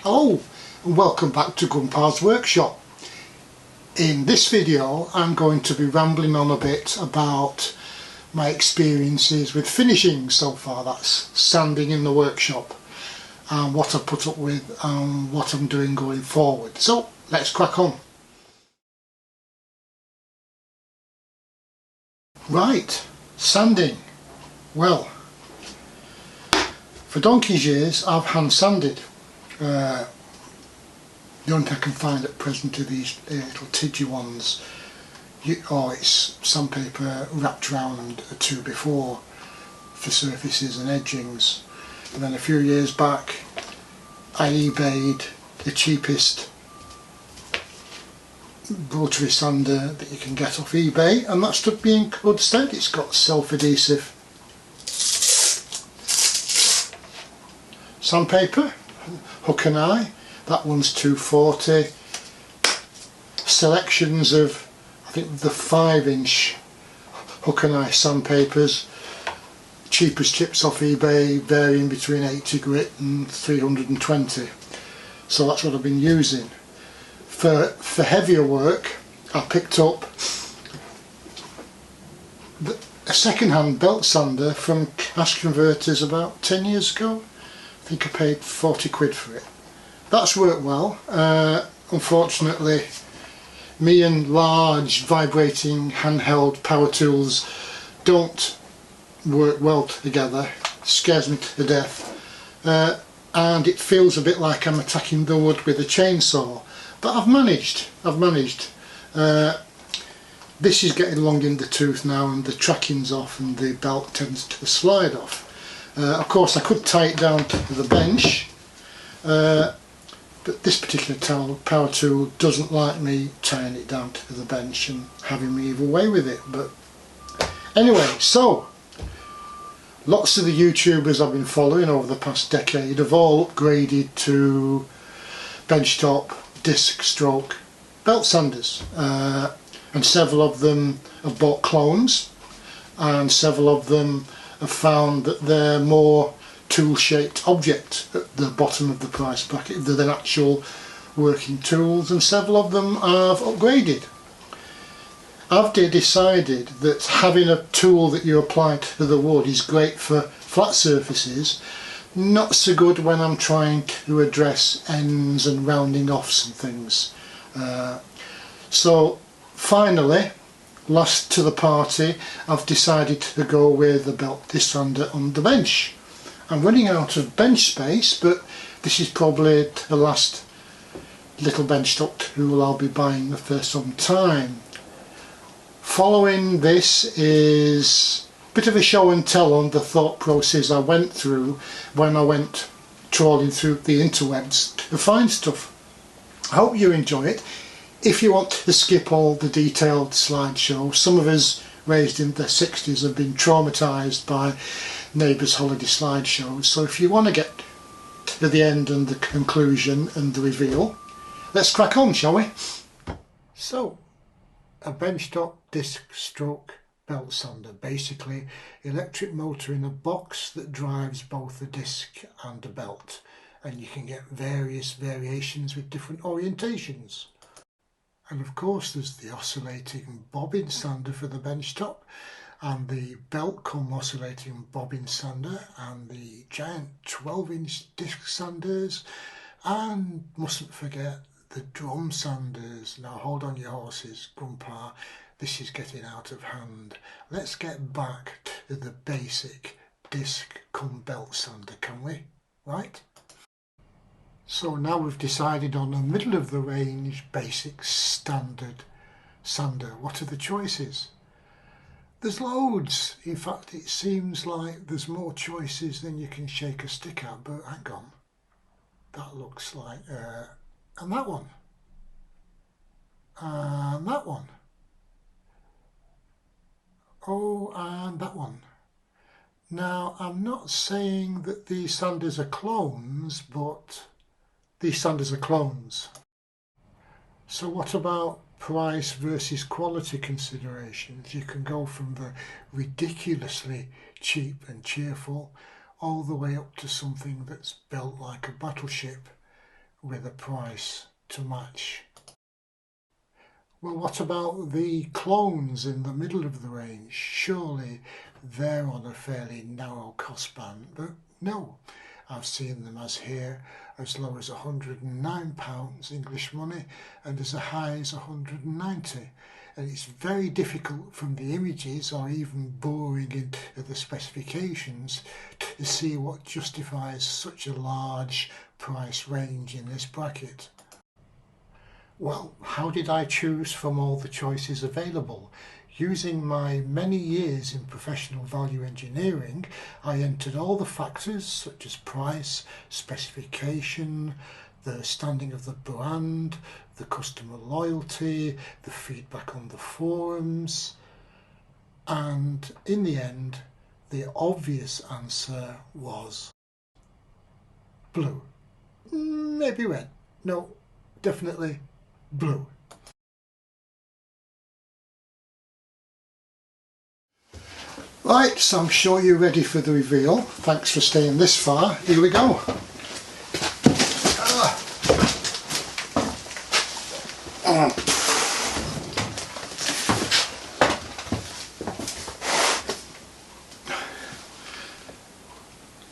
Hello and welcome back to Grumpa's workshop. In this video I'm going to be rambling on a bit about my experiences with finishing so far. That's sanding in the workshop and what I've put up with and what I'm doing going forward. So let's crack on. Right, sanding. Well, for donkey's years I've hand sanded. The only thing I can find at present are these little tidgy ones, or it's sandpaper wrapped around a 2x4 for surfaces and edgings. And then a few years back I eBayed the cheapest rotary sander that you can get off eBay, and that stood me in good stead. It's got self-adhesive sandpaper, hook and eye. That one's 240. Selections of, I think, the 5-inch hook and eye sandpapers. Cheapest chips off eBay varying between 80 grit and 320. So that's what I've been using. For heavier work, I picked up a second-hand belt sander from Cash Converters about 10 years ago. I think I paid 40 quid for it. That's worked well. Unfortunately, me and large vibrating handheld power tools don't work well together. It scares me to death, and it feels a bit like I'm attacking the wood with a chainsaw. But I've managed. This is getting long in the tooth now, and the tracking's off, and the belt tends to slide off. Of course, I could tie it down to the bench. But this particular power tool doesn't like me tying it down to the bench and having me either way with it. But anyway, so lots of the YouTubers I've been following over the past decade have all upgraded to benchtop disc stroke belt sanders, and several of them have bought clones, and several of them have found that they're more tool-shaped object at the bottom of the price bracket than actual working tools, and several of them have upgraded. I've decided that having a tool that you apply to the wood is great for flat surfaces, not so good when I'm trying to address ends and rounding offs and things. So finally, last to the party, I've decided to go with the belt disc sander on the bench. I'm running out of bench space, but this is probably the last little benchtop tool I'll be buying for some time. Following this is a bit of a show and tell on the thought process I went through when I went trawling through the interwebs to find stuff. I hope you enjoy it. If you want to skip all the detailed slideshow, some of us raised in the 60s have been traumatised by neighbours' holiday slideshows, so if you want to get to the end and the conclusion and the reveal, let's crack on, shall we? So, a benchtop disc stroke belt sander, basically electric motor in a box that drives both the disc and the belt, and you can get various variations with different orientations. And of course there's the oscillating bobbin sander for the benchtop, and the belt come oscillating bobbin sander, and the giant 12-inch disc sanders, and mustn't forget the drum sanders. Now hold on your horses, Grumpa, this is getting out of hand. Let's get back to the basic disc cum belt sander, can we? Right? So now we've decided on a middle of the range basic standard sander. What are the choices? There's loads. In fact, it seems like there's more choices than you can shake a stick at, but hang on. That looks like, and that one. And that one. Oh, and that one. Now, I'm not saying that these sanders are clones, but these sanders are clones. So what about price versus quality considerations? You can go from the ridiculously cheap and cheerful all the way up to something that's built like a battleship with a price to match. Well, what about the clones in the middle of the range? Surely they're on a fairly narrow cost band, but no. I've seen them as low as £109 English money and as high as 190. And it's very difficult from the images or even boring into the specifications to see what justifies such a large price range in this bracket. Well, how did I choose from all the choices available? Using my many years in professional value engineering, I entered all the factors such as price, specification, the standing of the brand, the customer loyalty, the feedback on the forums, and in the end, the obvious answer was blue. Maybe red. No, definitely blue. Right, so I'm sure you're ready for the reveal. Thanks for staying this far. Here we go.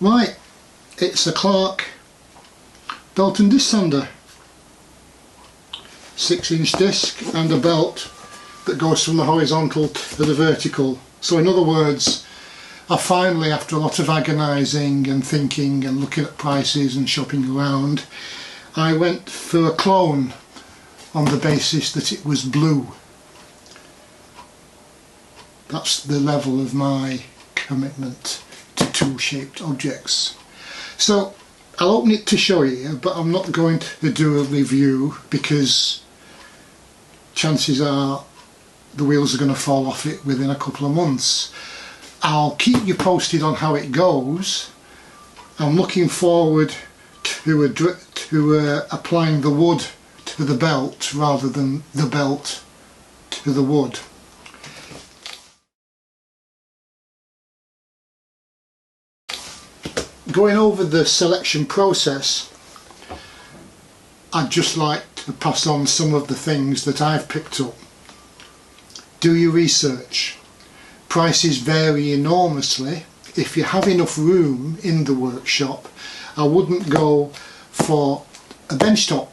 Right, it's a Clark belt and disc sander. 6-inch disc and a belt that goes from the horizontal to the vertical. So in other words, I finally, after a lot of agonising and thinking and looking at prices and shopping around, I went for a clone on the basis that it was blue. That's the level of my commitment to tool-shaped objects. So I'll open it to show you, but I'm not going to do a review because chances are the wheels are going to fall off it within a couple of months. I'll keep you posted on how it goes. I'm looking forward to applying the wood to the belt rather than the belt to the wood. Going over the selection process, I'd just like to pass on some of the things that I've picked up. Do your research. Prices vary enormously. If you have enough room in the workshop, I wouldn't go for a benchtop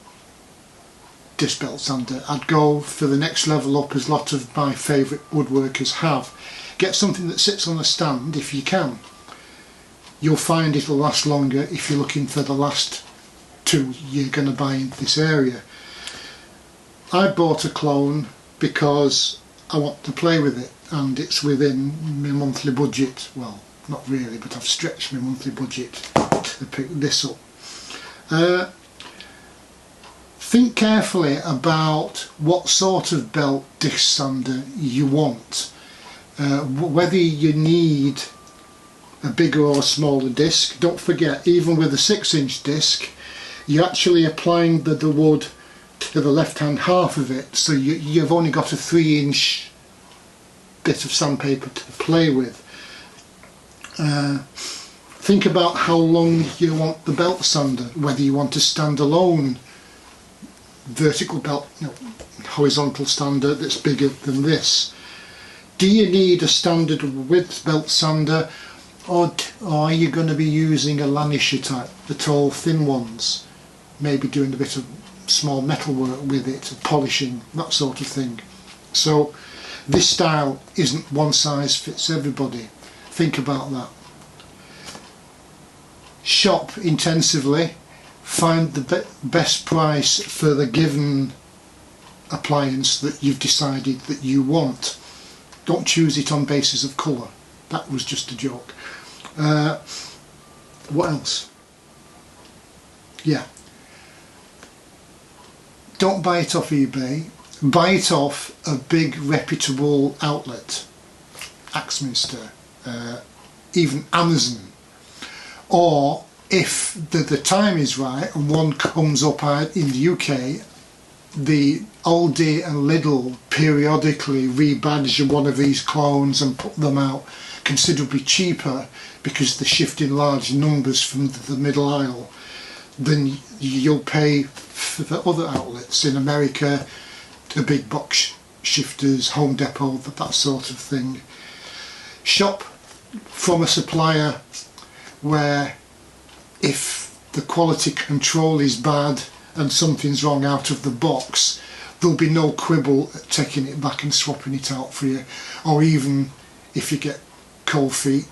disc belt sander. I'd go for the next level up, as a lot of my favourite woodworkers have. Get something that sits on a stand if you can. You'll find it'll last longer if you're looking for the last two you're going to buy in this area. I bought a clone because I want to play with it and it's within my monthly budget. Well, not really, but I've stretched my monthly budget to pick this up. Think carefully about what sort of belt disc sander you want, whether you need a bigger or smaller disc. Don't forget, even with a 6-inch disc, you're actually applying the wood to the left hand half of it, so you've only got a 3-inch bit of sandpaper to play with. Think about how long you want the belt sander, whether you want a standalone vertical belt, horizontal sander that's bigger than this. Do you need a standard width belt sander, or are you going to be using a lanisher type, the tall thin ones, maybe doing a bit of small metal work with it, polishing, that sort of thing? So this style isn't one size fits everybody. Think about that. Shop intensively, find the best price for the given appliance that you've decided that you want. Don't choose it on basis of colour. That was just a joke. What else? Yeah. Don't buy it off eBay. Buy it off a big reputable outlet. Axminster, even Amazon. Or if the time is right and one comes up in the UK, the Aldi and Lidl periodically rebadge one of these clones and put them out considerably cheaper because they shift in large numbers from the middle aisle. than you'll pay for the other outlets in America, the big box shifters, Home Depot, that sort of thing. Shop from a supplier where if the quality control is bad and something's wrong out of the box, there'll be no quibble at taking it back and swapping it out for you, or even if you get cold feet,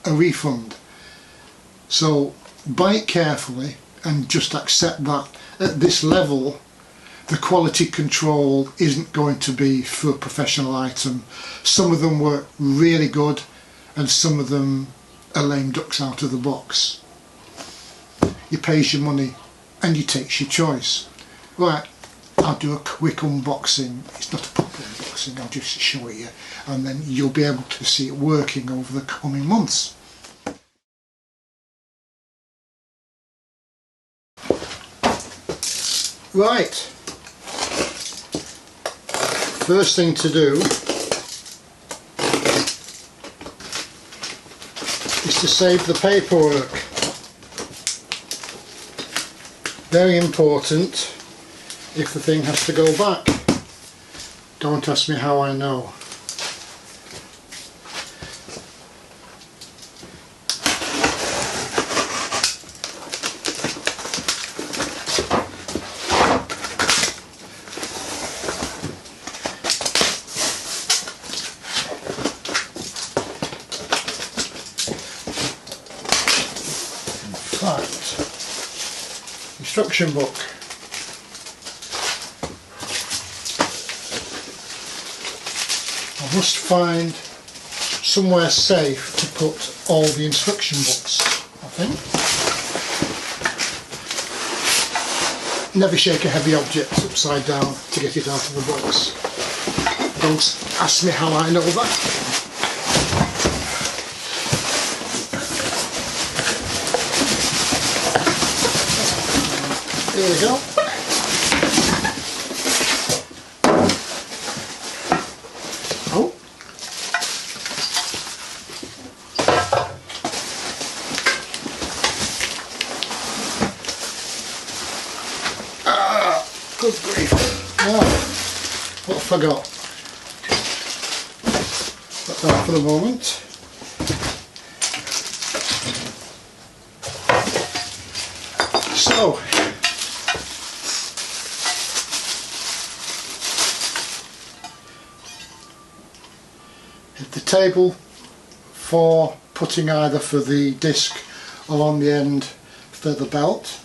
a refund. So buy it carefully and just accept that at this level the quality control isn't going to be for a professional item. Some of them were really good and some of them are lame ducks out of the box. You pays your money and you takes your choice. Right, I'll do a quick unboxing. It's not a proper unboxing, I'll just show you, and then you'll be able to see it working over the coming months. Right, first thing to do is to save the paperwork. Very important if the thing has to go back. Don't ask me how I know. Instruction book. I must find somewhere safe to put all the instruction books, I think. Never shake a heavy object upside down to get it out of the box. Don't ask me how I know that. There we go. Oh. Ah, good grief. Now, what have I got? Put that for the moment. So, the table for putting either for the disc or on the end for the belt.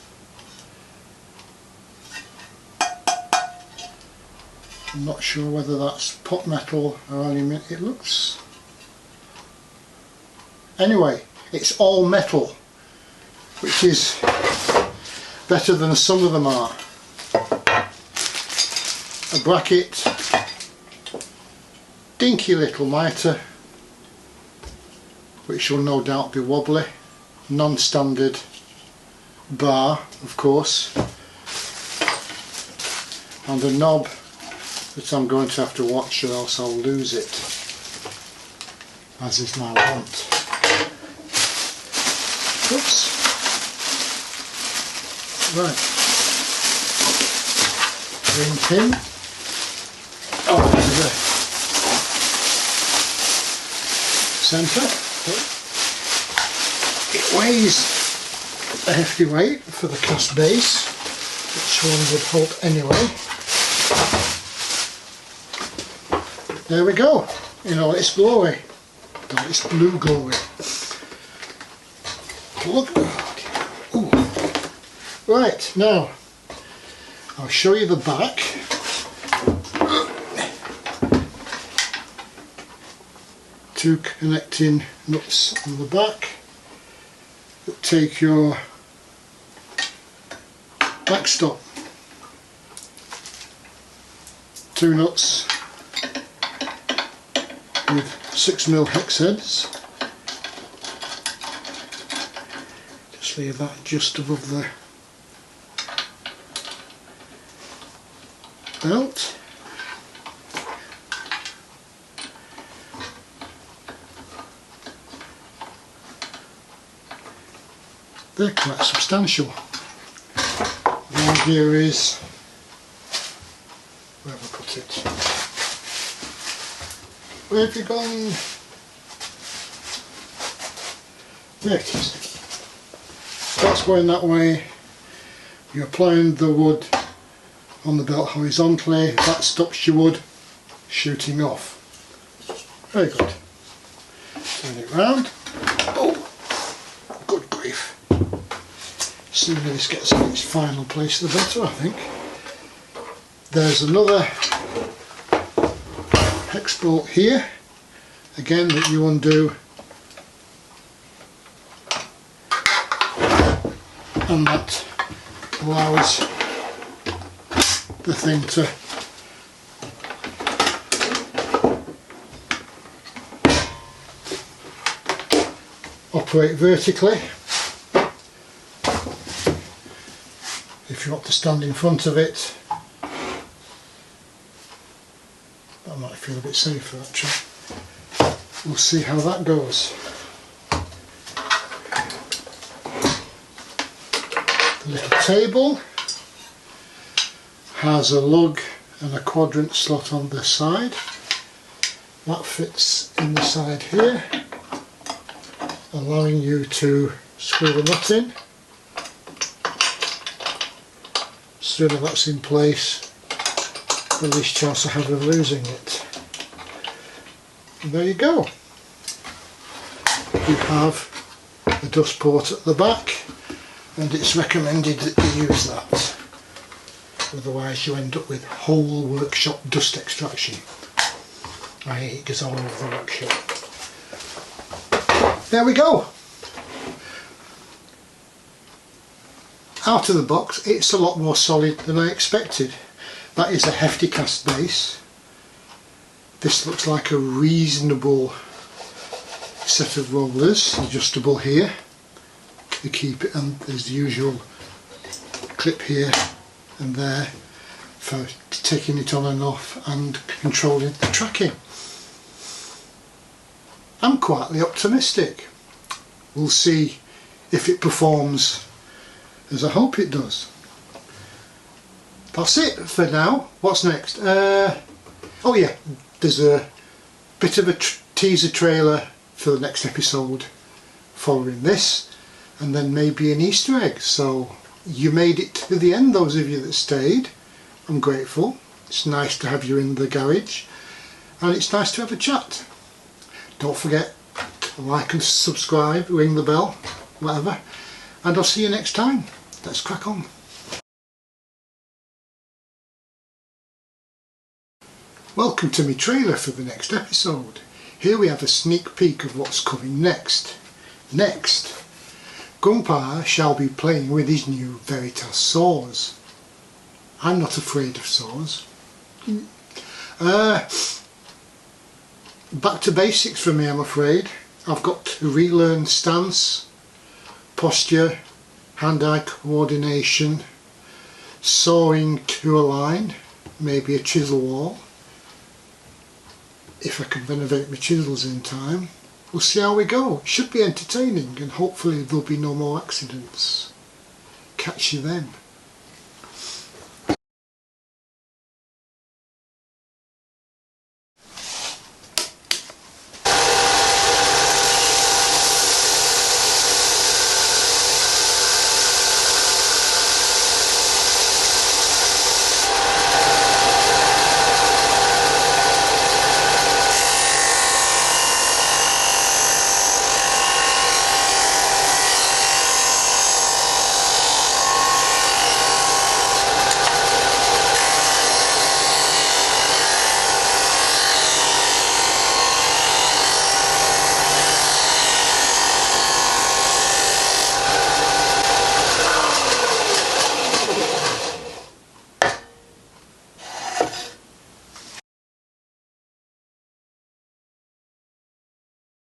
I'm not sure whether that's pot metal or aluminium. It looks... Anyway, it's all metal, which is better than some of them are. A bracket, dinky little mitre, which will no doubt be wobbly, non-standard bar of course, and a knob that I'm going to have to watch or else I'll lose it, as is my wont. Oops. Right. Green pin. Oh, there's the centre. It weighs a hefty weight for the cast base, which one would hope anyway. There we go, in all its glory, all its blue glory. Look. Ooh. Right, now I'll show you the back. Two connecting nuts on the back that take your backstop. Two nuts with 6mm hex heads. Just leave that just above the belt. They're quite substantial. idea is, where have I put it? Where have you gone? There it is. That's going that way. You're applying the wood on the belt horizontally. That stops your wood shooting off. Very good. Turn it round. Oh, good grief. The sooner this gets in its final place, the better, I think. There's another hex bolt here, again, that you undo, and that allows the thing to operate vertically. If you want to stand in front of it, that might feel a bit safer actually. We'll see how that goes. The little table has a lug and a quadrant slot on the side. That fits in the side here, allowing you to screw the nut in. Sooner that's in place, the least chance I have of losing it. And there you go. You have a dust port at the back, and it's recommended that you use that. Otherwise you end up with whole workshop dust extraction. It goes all over the workshop. There we go. Out of the box, it's a lot more solid than I expected. That is a hefty cast base. This looks like a reasonable set of rollers, adjustable here to keep it, and there's the usual clip here and there for taking it on and off and controlling the tracking. I'm quietly optimistic. We'll see if it performs as I hope it does. That's it for now. What's next? Oh yeah, there's a bit of a teaser trailer for the next episode following this, and then maybe an Easter egg. So you made it to the end, those of you that stayed. I'm grateful. It's nice to have you in the garage, and it's nice to have a chat. Don't forget to like and subscribe, ring the bell, whatever, and I'll see you next time. Let's crack on. Welcome to my trailer for the next episode. Here we have a sneak peek of what's coming next. Next, Grumpa shall be playing with his new Veritas saws. I'm not afraid of saws. Back to basics for me, I'm afraid. I've got to relearn stance, posture, hand-eye coordination, sawing to a line, maybe a chisel wall, if I can renovate my chisels in time. We'll see how we go. It should be entertaining, and hopefully there'll be no more accidents. Catch you then.